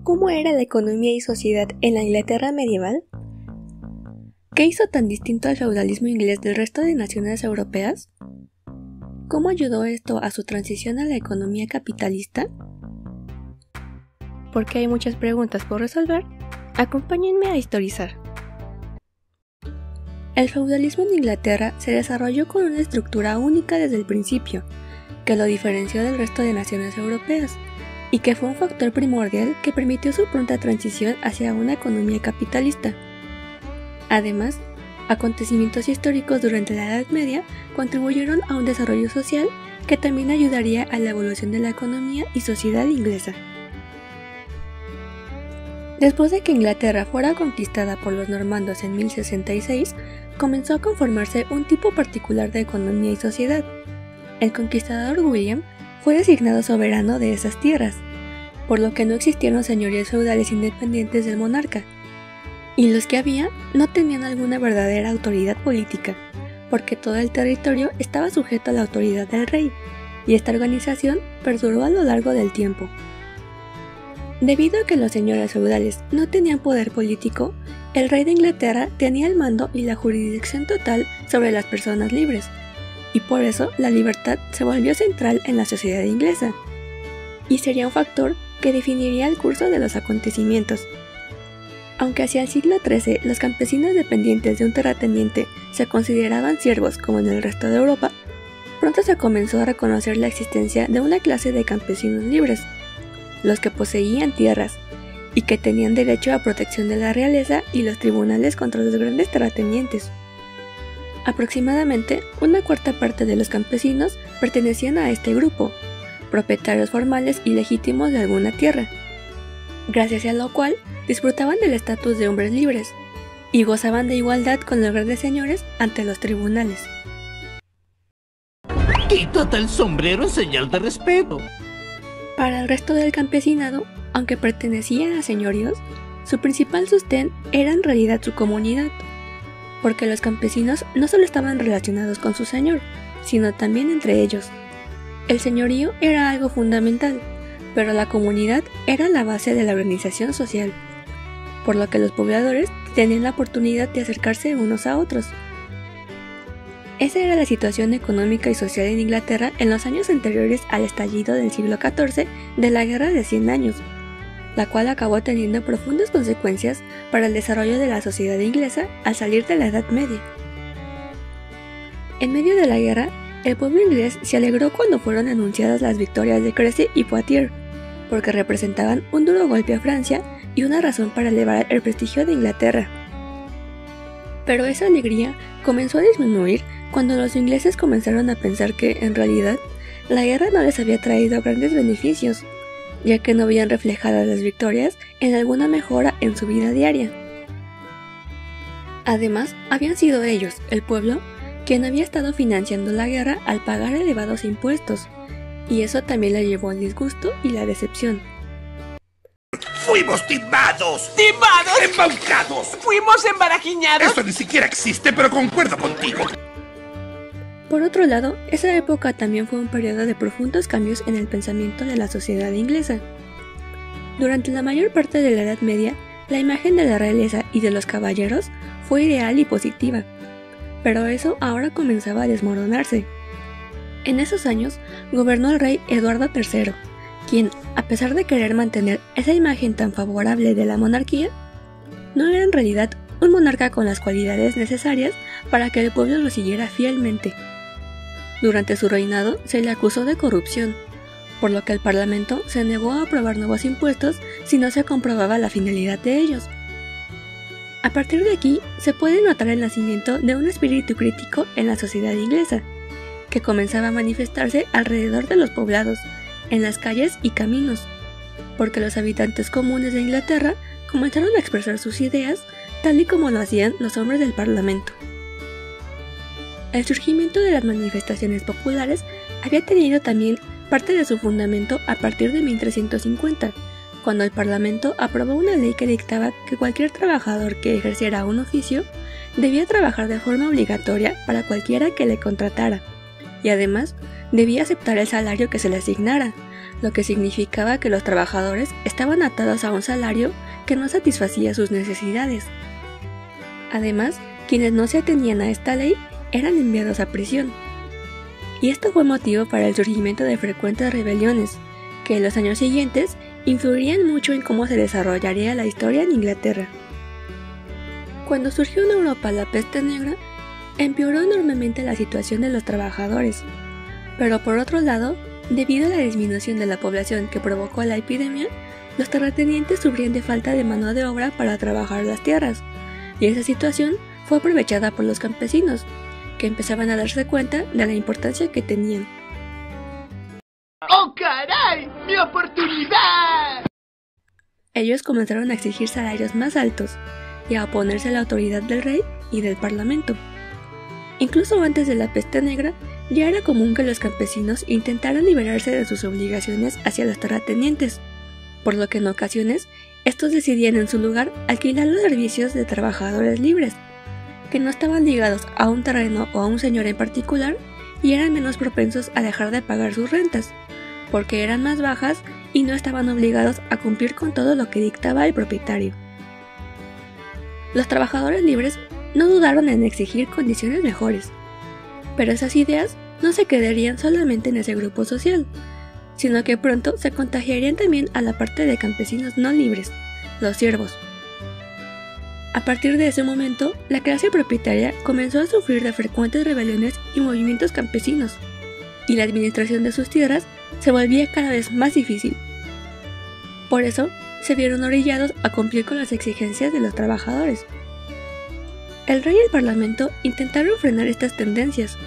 ¿Cómo era la economía y sociedad en la Inglaterra medieval? ¿Qué hizo tan distinto al feudalismo inglés del resto de naciones europeas? ¿Cómo ayudó esto a su transición a la economía capitalista? Porque hay muchas preguntas por resolver, acompáñenme a historizar. El feudalismo en Inglaterra se desarrolló con una estructura única desde el principio, que lo diferenció del resto de naciones europeas, y que fue un factor primordial que permitió su pronta transición hacia una economía capitalista. Además, acontecimientos históricos durante la Edad Media contribuyeron a un desarrollo social que también ayudaría a la evolución de la economía y sociedad inglesa. Después de que Inglaterra fuera conquistada por los normandos en 1066, comenzó a conformarse un tipo particular de economía y sociedad. El conquistador William fue designado soberano de esas tierras, por lo que no existieron señoríos feudales independientes del monarca, y los que había no tenían alguna verdadera autoridad política, porque todo el territorio estaba sujeto a la autoridad del rey, y esta organización perduró a lo largo del tiempo. Debido a que los señores feudales no tenían poder político, el rey de Inglaterra tenía el mando y la jurisdicción total sobre las personas libres, y por eso la libertad se volvió central en la sociedad inglesa, y sería un factor que definiría el curso de los acontecimientos. Aunque hacia el siglo XIII los campesinos dependientes de un terrateniente se consideraban siervos como en el resto de Europa, pronto se comenzó a reconocer la existencia de una clase de campesinos libres, los que poseían tierras, y que tenían derecho a protección de la realeza y los tribunales contra los grandes terratenientes. Aproximadamente una cuarta parte de los campesinos pertenecían a este grupo, propietarios formales y legítimos de alguna tierra, gracias a lo cual disfrutaban del estatus de hombres libres, y gozaban de igualdad con los grandes señores ante los tribunales. Quítate el sombrero en señal de respeto. Para el resto del campesinado, aunque pertenecían a señoríos, su principal sostén era en realidad su comunidad, porque los campesinos no solo estaban relacionados con su señor, sino también entre ellos. El señorío era algo fundamental, pero la comunidad era la base de la organización social, por lo que los pobladores tenían la oportunidad de acercarse unos a otros. Esa era la situación económica y social en Inglaterra en los años anteriores al estallido del siglo XIV de la Guerra de 100 Años, la cual acabó teniendo profundas consecuencias para el desarrollo de la sociedad inglesa al salir de la Edad Media. En medio de la guerra, el pueblo inglés se alegró cuando fueron anunciadas las victorias de Crécy y Poitiers, porque representaban un duro golpe a Francia y una razón para elevar el prestigio de Inglaterra. Pero esa alegría comenzó a disminuir cuando los ingleses comenzaron a pensar que, en realidad, la guerra no les había traído grandes beneficios, ya que no veían reflejadas las victorias en alguna mejora en su vida diaria. Además, habían sido ellos, el pueblo, quien había estado financiando la guerra al pagar elevados impuestos, y eso también le llevó al disgusto y la decepción. ¡Fuimos timados! ¡Timados! ¡Embaucados! ¡Fuimos embarajiñados! Esto ni siquiera existe, pero concuerdo contigo. Por otro lado, esa época también fue un periodo de profundos cambios en el pensamiento de la sociedad inglesa. Durante la mayor parte de la Edad Media, la imagen de la realeza y de los caballeros fue ideal y positiva, pero eso ahora comenzaba a desmoronarse. En esos años gobernó el rey Eduardo III, quien, a pesar de querer mantener esa imagen tan favorable de la monarquía, no era en realidad un monarca con las cualidades necesarias para que el pueblo lo siguiera fielmente. Durante su reinado se le acusó de corrupción, por lo que el Parlamento se negó a aprobar nuevos impuestos si no se comprobaba la finalidad de ellos. A partir de aquí se puede notar el nacimiento de un espíritu crítico en la sociedad inglesa, que comenzaba a manifestarse alrededor de los poblados, en las calles y caminos, porque los habitantes comunes de Inglaterra comenzaron a expresar sus ideas tal y como lo hacían los hombres del Parlamento. El surgimiento de las manifestaciones populares había tenido también parte de su fundamento a partir de 1350, cuando el Parlamento aprobó una ley que dictaba que cualquier trabajador que ejerciera un oficio debía trabajar de forma obligatoria para cualquiera que le contratara, y además debía aceptar el salario que se le asignara, lo que significaba que los trabajadores estaban atados a un salario que no satisfacía sus necesidades. Además, quienes no se atenían a esta ley eran enviados a prisión. Y esto fue motivo para el surgimiento de frecuentes rebeliones, que en los años siguientes influirían mucho en cómo se desarrollaría la historia en Inglaterra. Cuando surgió en Europa la peste negra, empeoró enormemente la situación de los trabajadores, pero por otro lado, debido a la disminución de la población que provocó la epidemia, los terratenientes sufrían de falta de mano de obra para trabajar las tierras, y esa situación fue aprovechada por los campesinos, que empezaban a darse cuenta de la importancia que tenían. ¡Oh, caray! ¡Mi oportunidad! Ellos comenzaron a exigir salarios más altos y a oponerse a la autoridad del rey y del parlamento. Incluso antes de la peste negra, ya era común que los campesinos intentaran liberarse de sus obligaciones hacia los terratenientes, por lo que en ocasiones estos decidían en su lugar alquilar los servicios de trabajadores libres, que no estaban ligados a un terreno o a un señor en particular y eran menos propensos a dejar de pagar sus rentas, porque eran más bajas y no estaban obligados a cumplir con todo lo que dictaba el propietario. Los trabajadores libres no dudaron en exigir condiciones mejores, pero esas ideas no se quedarían solamente en ese grupo social, sino que pronto se contagiarían también a la parte de campesinos no libres, los siervos. A partir de ese momento, la clase propietaria comenzó a sufrir de frecuentes rebeliones y movimientos campesinos, y la administración de sus tierras se volvía cada vez más difícil. Por eso, se vieron orillados a cumplir con las exigencias de los trabajadores. El rey y el parlamento intentaron frenar estas tendencias,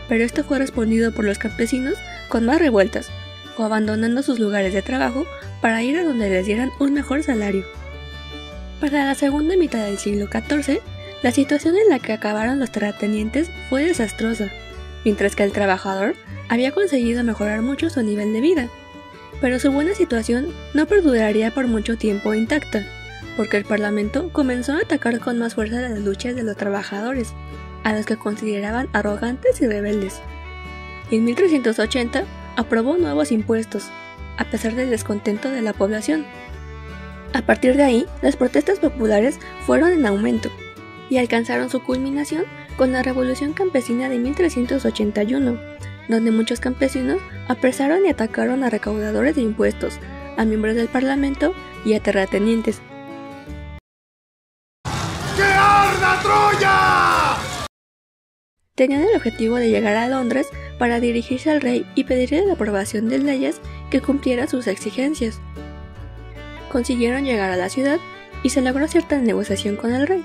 pero esto fue respondido por los campesinos con más revueltas, o abandonando sus lugares de trabajo para ir a donde les dieran un mejor salario. Para la segunda mitad del siglo XIV, la situación en la que acabaron los terratenientes fue desastrosa, mientras que el trabajador había conseguido mejorar mucho su nivel de vida, pero su buena situación no perduraría por mucho tiempo intacta, porque el parlamento comenzó a atacar con más fuerza las luchas de los trabajadores, a los que consideraban arrogantes y rebeldes. Y en 1380 aprobó nuevos impuestos, a pesar del descontento de la población. A partir de ahí, las protestas populares fueron en aumento, y alcanzaron su culminación con la Revolución Campesina de 1381, donde muchos campesinos apresaron y atacaron a recaudadores de impuestos, a miembros del parlamento y a terratenientes. ¡Que arda Troya! Tenían el objetivo de llegar a Londres para dirigirse al rey y pedirle la aprobación de leyes que cumplieran sus exigencias. Consiguieron llegar a la ciudad y se logró cierta negociación con el rey.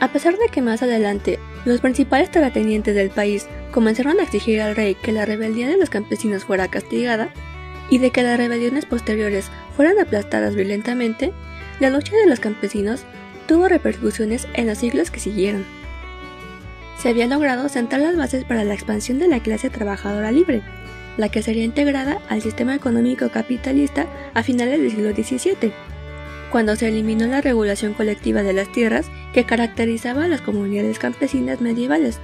A pesar de que más adelante los principales terratenientes del país comenzaron a exigir al rey que la rebeldía de los campesinos fuera castigada y de que las rebeliones posteriores fueran aplastadas violentamente, la lucha de los campesinos tuvo repercusiones en los siglos que siguieron. Se había logrado sentar las bases para la expansión de la clase trabajadora libre, la que sería integrada al sistema económico capitalista a finales del siglo XVII, cuando se eliminó la regulación colectiva de las tierras que caracterizaba a las comunidades campesinas medievales,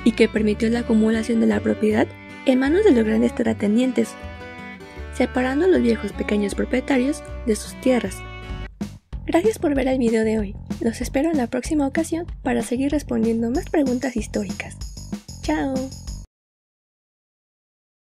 y que permitió la acumulación de la propiedad en manos de los grandes terratenientes, separando a los viejos pequeños propietarios de sus tierras. Gracias por ver el video de hoy. Los espero en la próxima ocasión para seguir respondiendo más preguntas históricas. ¡Chao!